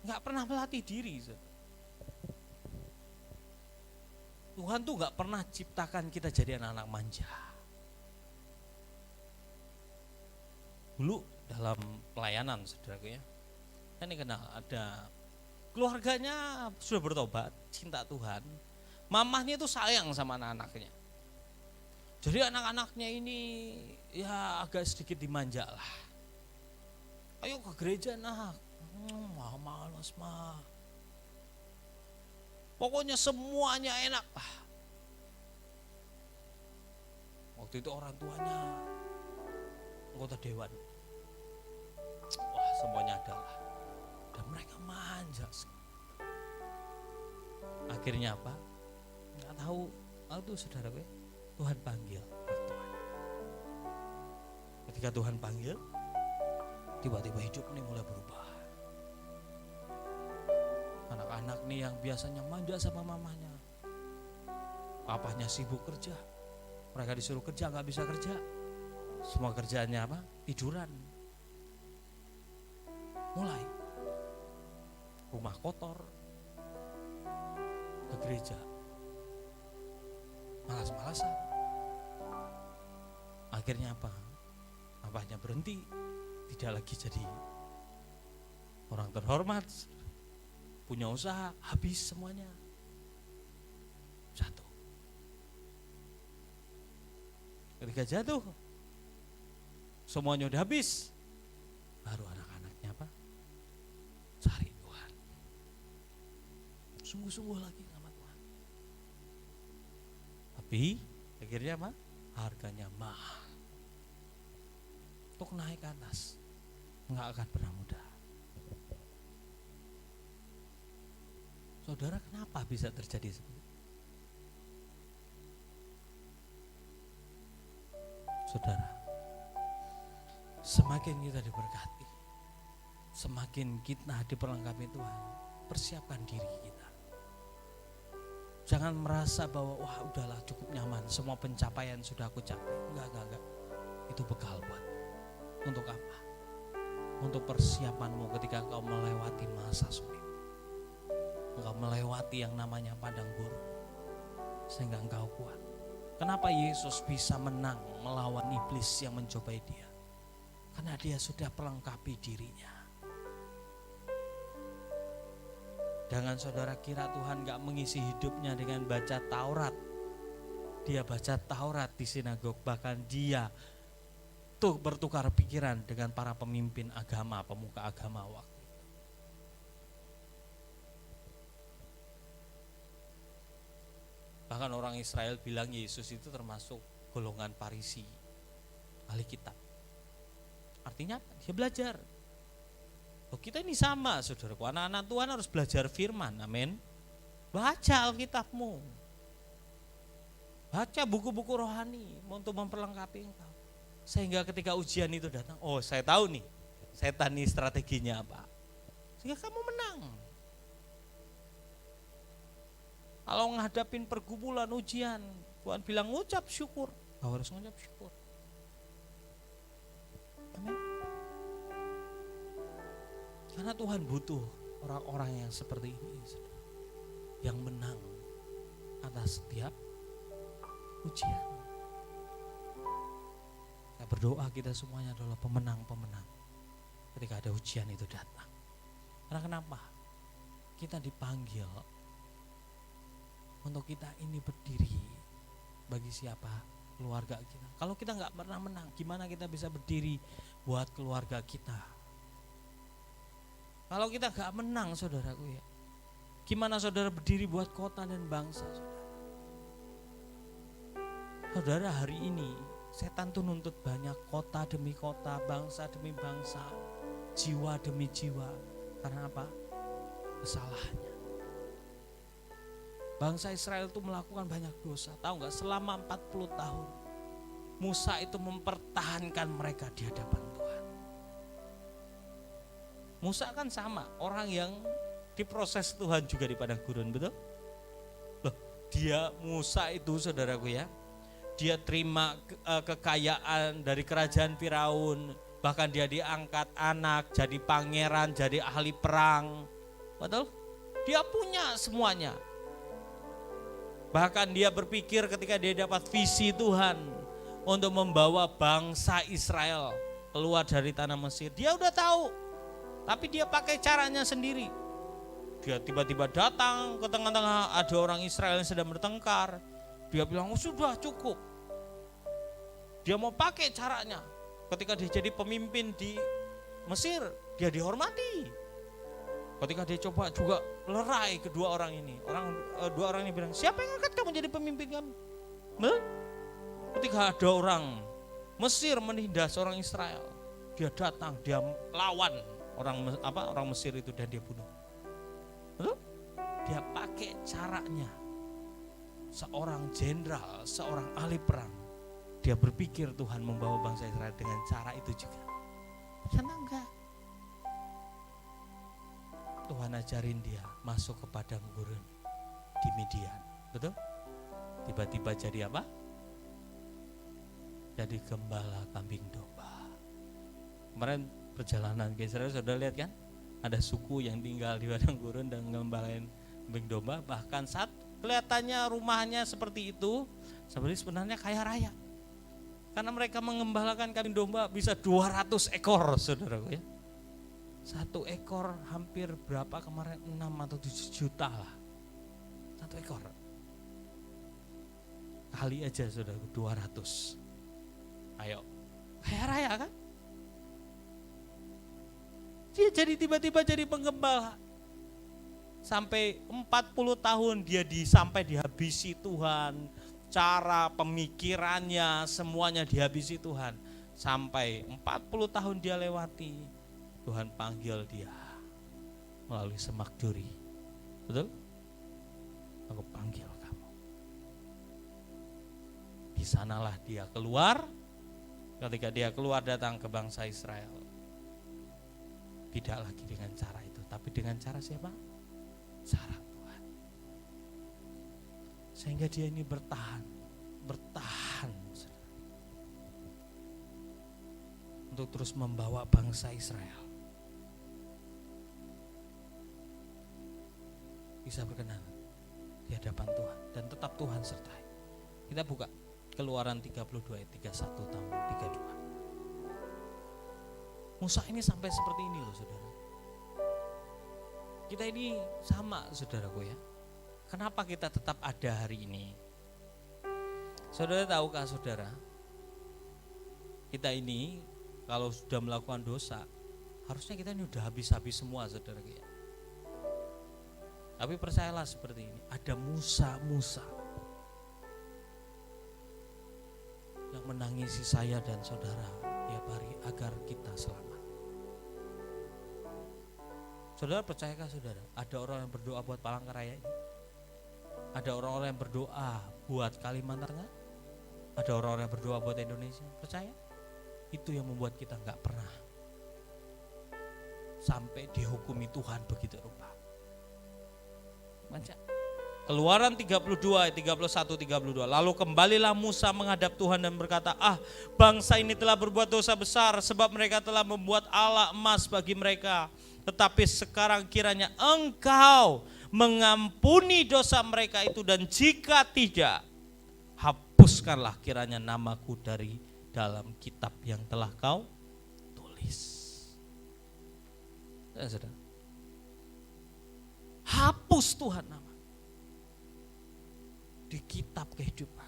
Gak pernah melatih diri. Tuhan tuh gak pernah ciptakan kita jadi anak-anak manja. Dulu dalam pelayanan, saudaraku ya, saya ini kenal ada keluarganya sudah bertobat, cinta Tuhan. Mamahnya itu sayang sama anak-anaknya. Jadi anak-anaknya ini ya agak sedikit dimanja lah. Ayo ke gereja nak, malas mah. Pokoknya semuanya enak lah. Waktu itu orang tuanya anggota dewan. Wah, semuanya ada lah. Dan mereka manja sekali. Akhirnya apa? Nggak tahu itu saudara gue. Tuhan panggil Tuhan. Ketika Tuhan panggil, tiba-tiba hidup ini mulai berubah. Anak-anak nih yang biasanya manja sama mamanya, papahnya sibuk kerja, mereka disuruh kerja nggak bisa kerja. Semua kerjaannya apa? Tiduran. Mulai rumah kotor, ke gereja malas-malasan. Akhirnya apa? Papahnya berhenti, tidak lagi jadi orang terhormat, punya usaha, habis semuanya. Jatuh. Ketika jatuh, semuanya udah habis, baru anak-anaknya apa? Cari Tuhan. Sungguh-sungguh lagi sama Tuhan. Tapi akhirnya apa? Harganya mahal. Untuk naik ke atas nggak akan pernah mudah. Saudara, kenapa bisa terjadi seperti itu? Saudara, semakin kita diberkati, semakin kita diperlengkapi Tuhan, persiapkan diri kita. Jangan merasa bahwa wah udahlah cukup nyaman, semua pencapaian sudah aku capai. Enggak. Itu bekal buat. Untuk apa? Untuk persiapanmu ketika kau melewati masa sulit. Engkau melewati yang namanya padang gurun, sehingga engkau kuat. Kenapa Yesus bisa menang melawan iblis yang mencobai dia? Karena dia sudah melengkapi dirinya. Jangan saudara kira Tuhan gak mengisi hidupnya dengan baca Taurat. Dia baca Taurat di sinagog, bahkan dia tuh bertukar pikiran dengan para pemimpin agama, pemuka agama waktu. Bahkan orang Israel bilang Yesus itu termasuk golongan Farisi, ahli kitab. Artinya dia belajar. Oh, kita ini sama saudaraku, anak-anak Tuhan harus belajar firman, amin. Baca Alkitabmu, baca buku-buku rohani untuk memperlengkapi engkau. Sehingga ketika ujian itu datang, oh saya tahu nih, setan ini strateginya apa. Sehingga kamu menang. Kalau ngadapin pergumulan ujian, Tuhan bilang ngucap syukur. Kau harus ngucap syukur. Amin. Karena Tuhan butuh orang-orang yang seperti ini, yang menang atas setiap ujian. Saya berdoa kita semuanya adalah pemenang-pemenang ketika ada ujian itu datang. Karena kenapa? Kita dipanggil untuk kita ini berdiri bagi siapa? Keluarga kita. Kalau kita gak pernah menang, gimana kita bisa berdiri buat keluarga kita? Kalau kita gak menang saudaraku ya, gimana saudara berdiri buat kota dan bangsa saudara? Saudara, hari ini setan tuh nuntut banyak, kota demi kota, bangsa demi bangsa, jiwa demi jiwa. Karena apa? Kesalahannya. Bangsa Israel itu melakukan banyak dosa. Tahu gak, selama 40 tahun Musa itu mempertahankan mereka di hadapan Tuhan. Musa kan sama, orang yang diproses Tuhan juga di padang gurun, betul? Loh, dia Musa itu saudaraku ya, dia terima kekayaan dari kerajaan Firaun, bahkan dia diangkat anak jadi pangeran, jadi ahli perang, betul? Dia punya semuanya. Bahkan dia berpikir ketika dia dapat visi Tuhan untuk membawa bangsa Israel keluar dari tanah Mesir, dia udah tahu, tapi dia pakai caranya sendiri. Dia tiba-tiba datang ke tengah-tengah, ada orang Israel yang sedang bertengkar. Dia bilang, oh, sudah cukup. Dia mau pakai caranya. Ketika dia jadi pemimpin di Mesir, dia dihormati. Ketika dia coba juga lerai kedua orang ini, dua orang ini bilang, siapa yang angkat kamu jadi pemimpin kami? Ketika ada orang Mesir menindas orang Israel, dia datang, dia lawan orang Mesir itu dan dia bunuh. Dia pakai caranya. Seorang jenderal, seorang ahli perang, dia berpikir Tuhan membawa bangsa Israel dengan cara itu juga. Ternyata enggak. Tuhan ajarin dia masuk ke padang gurun di Midian, betul? Tiba-tiba jadi apa? Jadi gembala kambing domba. Kemarin perjalanan ke Israel sudah lihat kan? Ada suku yang tinggal di padang gurun dan ngembalain kambing domba. Bahkan saat kelihatannya rumahnya seperti itu, sebenarnya kaya raya. Karena mereka mengembalakan kambing domba bisa 200 ekor, saudaraku ya. Satu ekor hampir berapa kemarin, 6 atau 7 juta lah. Satu ekor. Kali aja saudaraku 200. Ayo, kaya raya kan? Dia jadi tiba-tiba jadi penggembala. Sampai 40 tahun dia sampai dihabisi Tuhan. Cara pemikirannya semuanya dihabisi Tuhan. Sampai 40 tahun dia lewati. Tuhan panggil dia melalui semak duri. Betul? Aku panggil kamu. Di sanalah dia keluar. Ketika dia keluar datang ke bangsa Israel. Tidak lagi dengan cara itu, tapi dengan cara siapa? Cara Tuhan. Sehingga dia ini bertahan untuk terus membawa bangsa Israel bisa berkenan di hadapan Tuhan dan tetap Tuhan sertai. Kita buka Keluaran 32 ayat 31 tambah 32. Musa ini sampai seperti ini loh saudara. Kita ini sama saudaraku ya. Kenapa kita tetap ada hari ini? Saudara tahukah saudara? Kita ini kalau sudah melakukan dosa, harusnya kita ini udah habis-habis semua saudara ya. Tapi percayalah seperti ini, ada Musa yang menangisi saya dan saudara tiap hari agar kita selamat. Saudara percayakah saudara? Ada orang yang berdoa buat Palangkaraya ini? Ada orang-orang yang berdoa buat Kalimantan Tengah? Ada orang-orang yang berdoa buat Indonesia? Percaya? Itu yang membuat kita gak pernah sampai dihukumi Tuhan begitu rupa. Baca Keluaran 32 ayat 31-32. Lalu kembalilah Musa menghadap Tuhan dan berkata, bangsa ini telah berbuat dosa besar, sebab mereka telah membuat ala emas bagi mereka. Tetapi sekarang kiranya Engkau mengampuni dosa mereka itu, dan jika tidak, hapuskanlah kiranya namaku dari dalam kitab yang telah Kau tulis. Saudara, hapus Tuhan nama di kitab kehidupan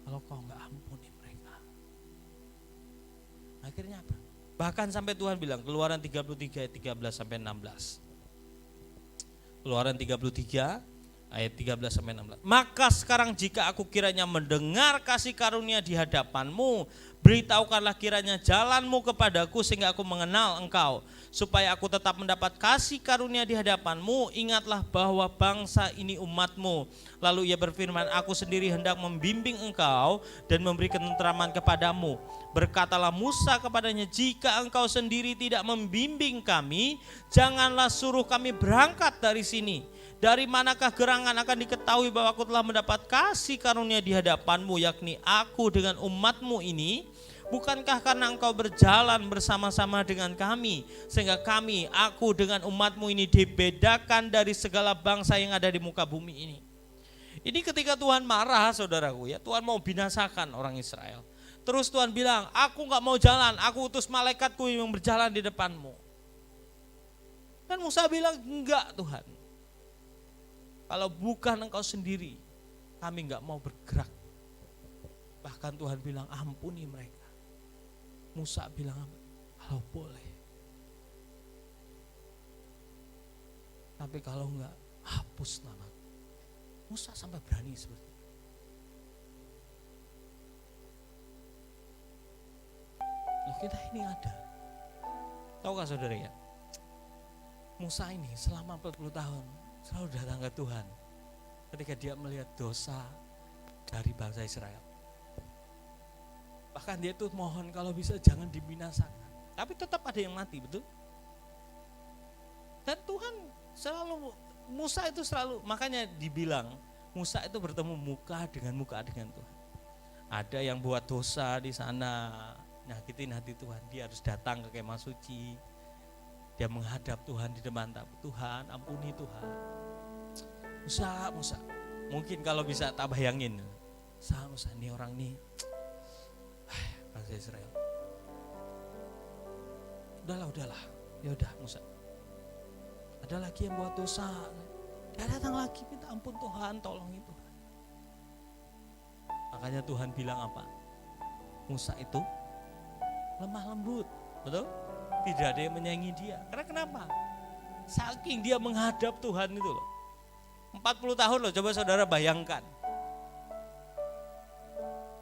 kalau Kau nggak ampuni mereka. Akhirnya apa? Bahkan sampai Tuhan bilang, Keluaran 33 ayat 13 sampai 16. Keluaran 33 ayat 13 sampai 16. Maka sekarang jika aku kiranya mendengar kasih karunia di hadapanmu, beritahukanlah kiranya jalanmu kepadaku sehingga aku mengenal Engkau, supaya aku tetap mendapat kasih karunia di hadapanmu. Ingatlah bahwa bangsa ini umatmu. Lalu ia berfirman, aku sendiri hendak membimbing engkau dan memberi ketenteraman kepadamu. Berkatalah Musa kepadanya, jika engkau sendiri tidak membimbing kami, janganlah suruh kami berangkat dari sini. Dari manakah gerangan akan diketahui bahwa aku telah mendapat kasih karunia di hadapanmu, yakni aku dengan umatmu ini? Bukankah karena engkau berjalan bersama-sama dengan kami, sehingga kami, aku dengan umatmu ini dibedakan dari segala bangsa yang ada di muka bumi ini? Ini ketika Tuhan marah saudaraku ya, Tuhan mau binasakan orang Israel. Terus Tuhan bilang, aku gak mau jalan, aku utus malaikatku yang berjalan di depanmu. Dan Musa bilang, enggak Tuhan, kalau bukan engkau sendiri, kami gak mau bergerak. Bahkan Tuhan bilang, ampuni mereka. Musa bilang, kalau boleh. Tapi kalau enggak, hapus nama. Musa sampai berani seperti itu. Loh, kita ini ada. Tahukah saudara ya? Musa ini selama 40 tahun selalu datang ke Tuhan ketika dia melihat dosa dari bangsa Israel. Bahkan dia tuh mohon kalau bisa jangan dibinasakan. Tapi tetap ada yang mati, betul? Dan Tuhan selalu, Musa itu selalu, makanya dibilang Musa itu bertemu muka dengan Tuhan. Ada yang buat dosa di sana, nyakitin hati Tuhan, dia harus datang ke kemah suci. Dia menghadap Tuhan di depan tabu. Tuhan, ampuni Tuhan. Musa, mungkin kalau bisa tak bayangin, Musa ini orang ini bangsa Israel. Udahlah, ya udah Musa. Ada lagi yang buat dosa, dia datang lagi minta ampun Tuhan, tolong itu. Makanya Tuhan bilang apa? Musa itu lemah lembut, betul? Tidak ada yang menyayangi dia. Karena kenapa? Saking dia menghadap Tuhan itu loh. 40 tahun loh, coba saudara bayangkan.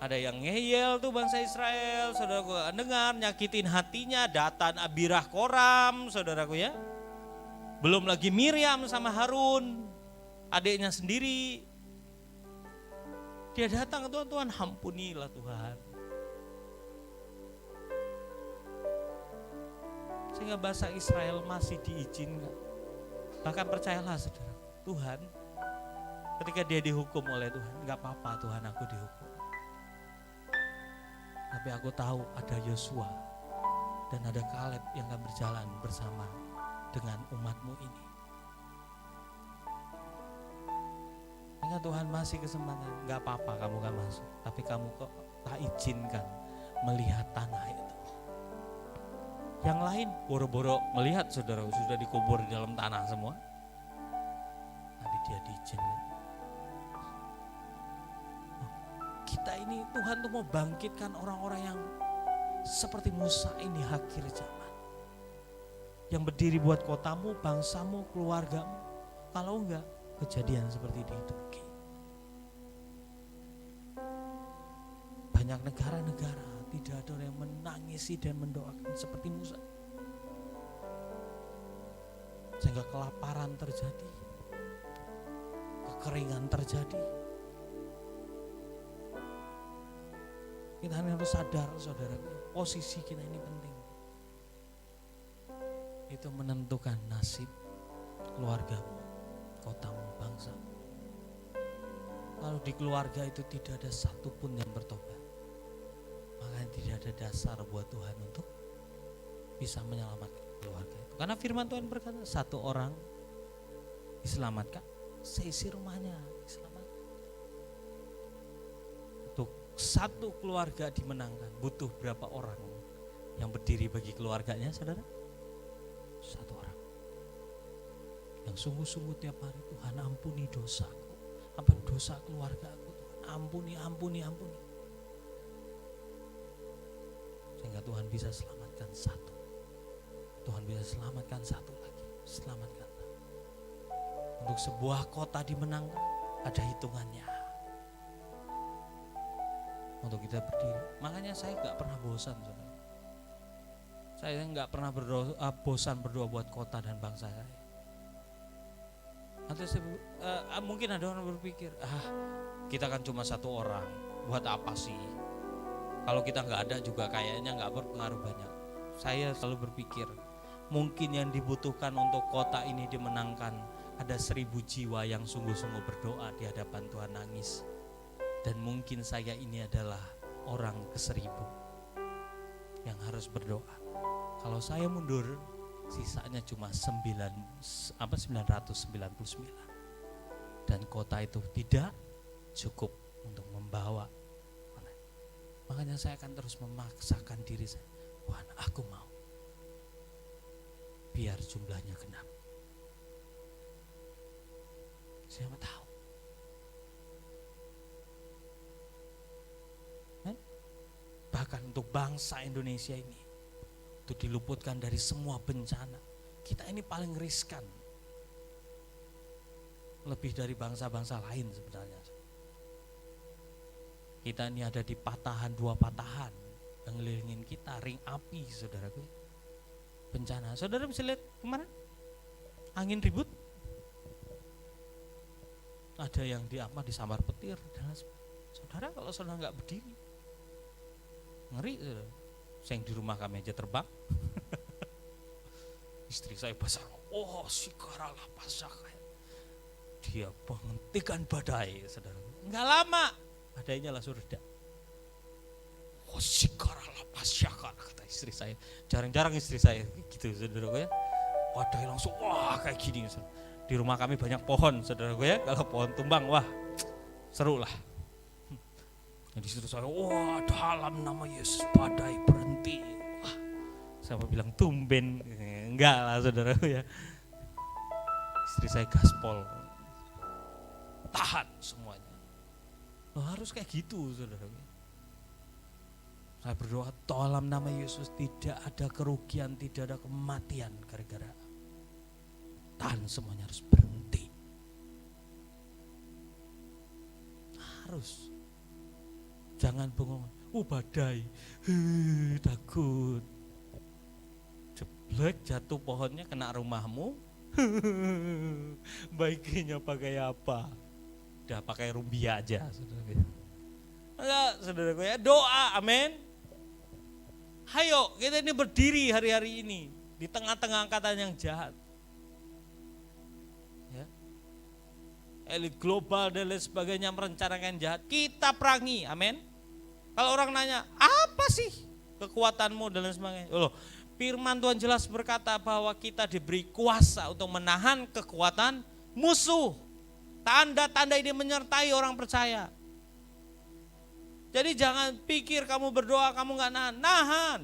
Ada yang ngeyel tuh bangsa Israel, saudaraku dengar, nyakitin hatinya, Datan, Abirah, Koram, saudaraku ya. Belum lagi Miriam sama Harun, adiknya sendiri. Dia datang ke Tuhan, Tuhan ampunilah Tuhan. Sehingga bangsa Israel masih diizinkan. Bahkan percayalah saudara, Tuhan ketika dia dihukum oleh Tuhan, gak apa-apa Tuhan aku dihukum. Tapi aku tahu ada Yosua dan ada Kaleb yang akan berjalan bersama dengan umatmu ini. Makanya Tuhan masih kesempatan. Gak apa-apa kamu gak masuk, tapi kamu kok tak izinkan melihat tanah itu. Yang lain boro-boro melihat saudara sudah dikubur di dalam tanah semua, tapi dia diizinkan. Kita ini Tuhan tuh mau bangkitkan orang-orang yang seperti Musa ini akhir zaman, yang berdiri buat kotamu, bangsamu, keluargamu. Kalau enggak, kejadian seperti di Turki. Banyak negara-negara tidak ada orang yang menangisi dan mendoakan seperti Musa, sehingga kelaparan terjadi, kekeringan terjadi. Kita harus sadar saudara, posisi kita ini penting. Itu menentukan nasib keluargamu, kotamu, bangsa. Kalau di keluarga itu tidak ada satupun yang bertobat, maka tidak ada dasar buat Tuhan untuk bisa menyelamatkan keluarga itu. Karena firman Tuhan berkata, satu orang diselamatkan, seisi rumahnya diselamatkan. Untuk satu keluarga dimenangkan, butuh berapa orang yang berdiri bagi keluarganya, saudara? Satu orang yang sungguh-sungguh tiap hari, Tuhan ampuni dosaku, apa dosa keluargaku, Tuhan ampuni. Sehingga Tuhan bisa selamatkan satu, Tuhan bisa selamatkan satu lagi, selamatkan. Untuk sebuah kota dimenangkan ada hitungannya. Untuk kita berdiri, makanya saya gak pernah bosan, saudara. Saya gak pernah bosan berdoa buat kota dan bangsa saya. Nanti mungkin ada orang berpikir, kita kan cuma satu orang, buat apa sih? Kalau kita gak ada juga kayaknya gak berpengaruh banyak. Saya selalu berpikir, mungkin yang dibutuhkan untuk kota ini dimenangkan, ada 1000 jiwa yang sungguh-sungguh berdoa di hadapan Tuhan nangis. Dan mungkin saya ini adalah orang ke-1000 yang harus berdoa. Kalau saya mundur, sisanya cuma 999. Dan kota itu tidak cukup untuk membawa. Makanya saya akan terus memaksakan diri saya. Tuhan, aku mau. Biar jumlahnya genap. Siapa tahu. Bahkan untuk bangsa Indonesia ini, itu diluputkan dari semua bencana. Kita ini paling riskan, lebih dari bangsa-bangsa lain sebenarnya. Kita ini ada di patahan, 2 patahan yang ngelilingin kita, ring api, saudaraku. Bencana, saudara bisa lihat kemarin, angin ribut, ada yang disambar petir dan saudara, kalau saudara nggak berdiri, ngeri, saudara. Yang di rumah kami aja terbang. Istri saya pasang, sikaralah pasang. Dia menghentikan badai, saudara. Enggak lama, badainya langsung reda. Sikaralah pasang, kata istri saya. Jarang-jarang istri saya gitu, saudara ya. Badai langsung, kayak gini. Saudara. Di rumah kami banyak pohon, saudara ya. Kalau pohon tumbang, seru lah. Di situ saya, dalam nama Yesus badai berhenti. Saya bilang tumben, enggak lah saudara ya. Istri saya gaspol, tahan semuanya. Harus kayak gitu saudara. Saya berdoa, dalam nama Yesus tidak ada kerugian, tidak ada kematian gara-gara. Tahan semuanya, harus berhenti. Harus. Jangan bengong, badai, takut. Jeblek jatuh pohonnya kena rumahmu, baiknya pakai apa? Udah pakai rumbia aja, saudara. Enggak, saudaraku ya, doa, amin. Hayo, kita ini berdiri hari-hari ini di tengah-tengah angkatan yang jahat. Ya. Elit global dan lain sebagainya merencanakan jahat, kita perangi, amin. Kalau orang nanya, apa sih kekuatanmu dan lain sebagainya. Firman Tuhan jelas berkata bahwa kita diberi kuasa untuk menahan kekuatan musuh. Tanda-tanda ini menyertai orang percaya. Jadi jangan pikir kamu berdoa kamu gak nahan. Nahan.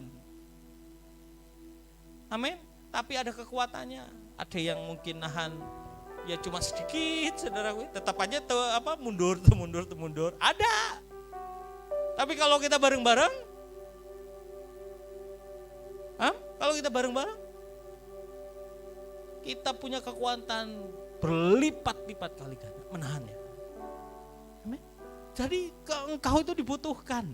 Amin. Tapi ada kekuatannya. Ada yang mungkin nahan ya cuma sedikit, saudaraku. Tetap aja mundur. Ada. Tapi kalau kita bareng-bareng, kalau kita bareng-bareng, kita punya kekuatan berlipat-lipat kali ganda menahannya. Amin. Jadi engkau itu dibutuhkan.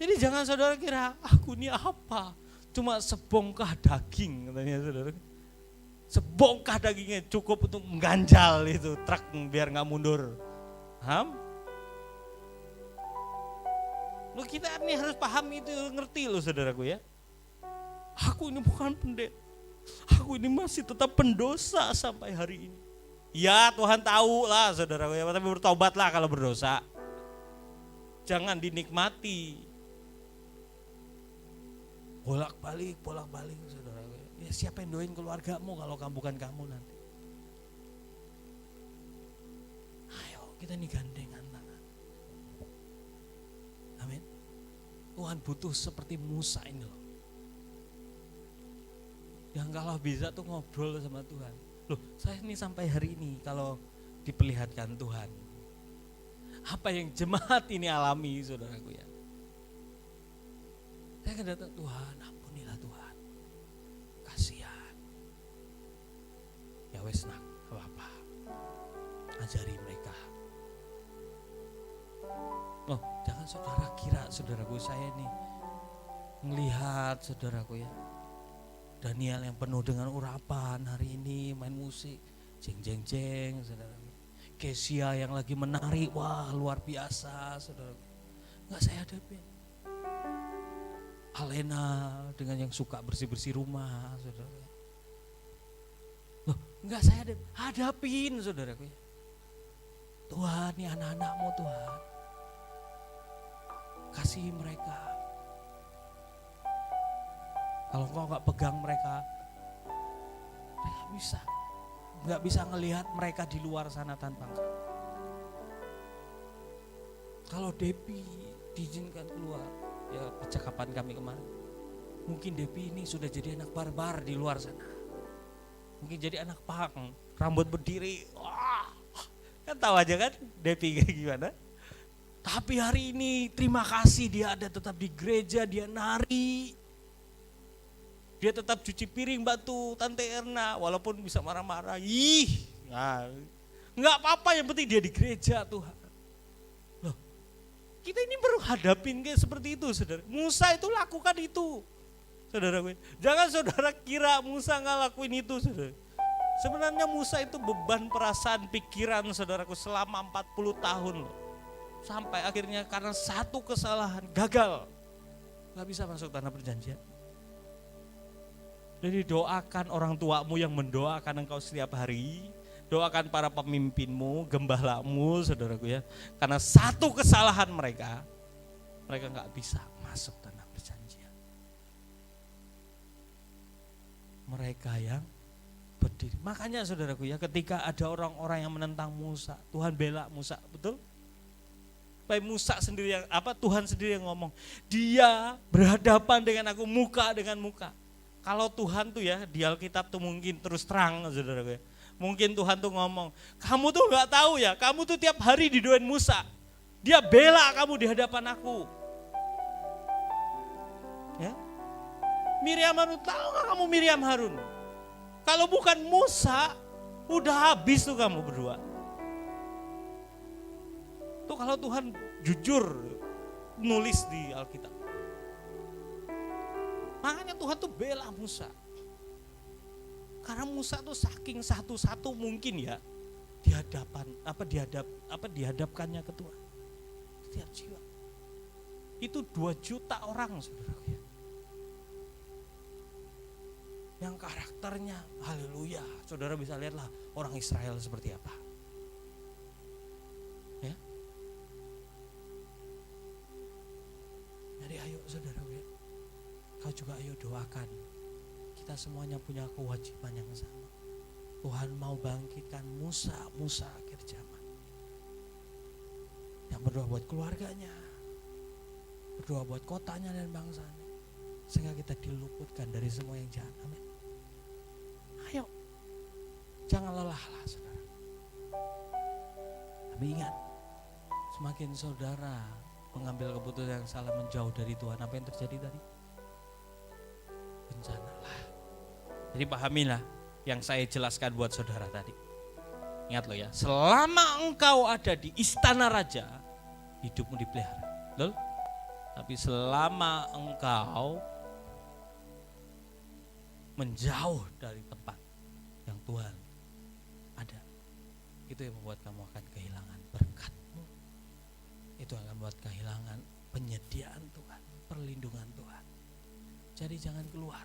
Jadi jangan saudara kira aku ini apa? Cuma sebongkah daging katanya saudara. Sebongkah dagingnya cukup untuk mengganjal itu truk biar nggak mundur. Loh kita ini harus paham itu, ngerti loh saudaraku ya. Aku ini bukan pendeta. Aku ini masih tetap pendosa sampai hari ini. Ya Tuhan tahu lah saudaraku ya, tapi bertobatlah kalau berdosa. Jangan dinikmati. Bolak-balik saudaraku ya. Ya siapa yang doain keluargamu kalau bukan kamu nanti. Ayo kita nih gandengan tangan. Amin. Tuhan butuh seperti Musa ini loh. Yang kalau bisa tuh ngobrol sama Tuhan. Loh saya ini sampai hari ini kalau diperlihatkan Tuhan. Apa yang jemaat ini alami saudaraku ya. Saya akan datang, Tuhan ampunilah Tuhan. Kasihan. Ya wes nak, apa-apa. Ajari mereka. Loh jangan saudara kira saudaraku saya nih melihat saudaraku ya. Daniel yang penuh dengan urapan hari ini main musik jeng saudara. Kesia yang lagi menari, wah luar biasa saudara. Enggak saya hadapin. Alena dengan yang suka bersih-bersih rumah saudara. Loh enggak saya hadapin saudaraku. Tuhan ini anak-anakmu Tuhan. Kasih mereka. Kalau kau gak pegang mereka gak bisa ngelihat mereka di luar sana tanpa engkau. Kalau Depi diizinkan keluar, ya percakapan kami kemarin, mungkin Depi ini sudah jadi anak barbar di luar sana. Mungkin jadi anak pang, rambut berdiri, wah, kan tahu aja kan Depi kayak gimana. Tapi hari ini terima kasih dia ada tetap di gereja, dia nari. Dia tetap cuci piring batu Tante Erna walaupun bisa marah-marah. Nggak apa-apa yang penting dia di gereja Tuhan. Loh, kita ini baru hadapin kayak seperti itu saudara. Musa itu lakukan itu. Saudara gue. Jangan saudara kira Musa nggak lakuin itu saudara. Sebenarnya Musa itu beban perasaan pikiran saudaraku selama 40 tahun. Sampai akhirnya karena satu kesalahan gagal. Nggak bisa masuk tanah perjanjian. Jadi doakan orang tuamu yang mendoakan engkau setiap hari. Doakan para pemimpinmu, gembalamu saudaraku ya. Karena satu kesalahan mereka gak bisa masuk tanah perjanjian. Mereka yang berdiri. Makanya saudaraku ya ketika ada orang-orang yang menentang Musa, Tuhan bela Musa, betul? Baik Musa sendiri yang Tuhan sendiri yang ngomong. Dia berhadapan dengan aku muka dengan muka. Kalau Tuhan tuh ya di Alkitab tuh mungkin terus terang saudara gue. Mungkin Tuhan tuh ngomong, kamu tuh gak tahu ya, kamu tuh tiap hari didoain Musa. Dia bela kamu di hadapan aku. Ya. Miriam Harun, tahu gak kamu Miriam Harun? Kalau bukan Musa, udah habis tuh kamu berdua. Tuh kalau Tuhan jujur nulis di Alkitab. Makanya Tuhan tuh bela Musa. Karena Musa tuh saking satu-satu mungkin ya dihadapkannya ke Tuhan. Setiap jiwa. Itu 2 juta orang saudara ya. Yang karakternya haleluya. Saudara bisa lihatlah orang Israel seperti apa. Ya. Jadi ayo saudara ya. Kau juga ayo doakan. Kita semuanya punya kewajiban yang sama. Tuhan mau bangkitkan Musa akhir zaman. Yang berdoa buat keluarganya, berdoa buat kotanya dan bangsanya, sehingga kita diluputkan dari semua yang jahat. Amin. Ayo, jangan lelahlah saudara. Tapi ingat, semakin saudara mengambil keputusan yang salah, menjauh dari Tuhan, apa yang terjadi tadi? Bencana lah. Jadi pahamilah yang saya jelaskan buat saudara tadi. Ingat loh ya, selama engkau ada di istana raja, hidupmu dipelihara. Betul? Tapi selama engkau menjauh dari tempat yang Tuhan ada, itu yang membuat kamu akan kehilangan berkatmu. Itu akan membuat kehilangan penyediaan Tuhan, perlindungan Tuhan. Jadi jangan keluar.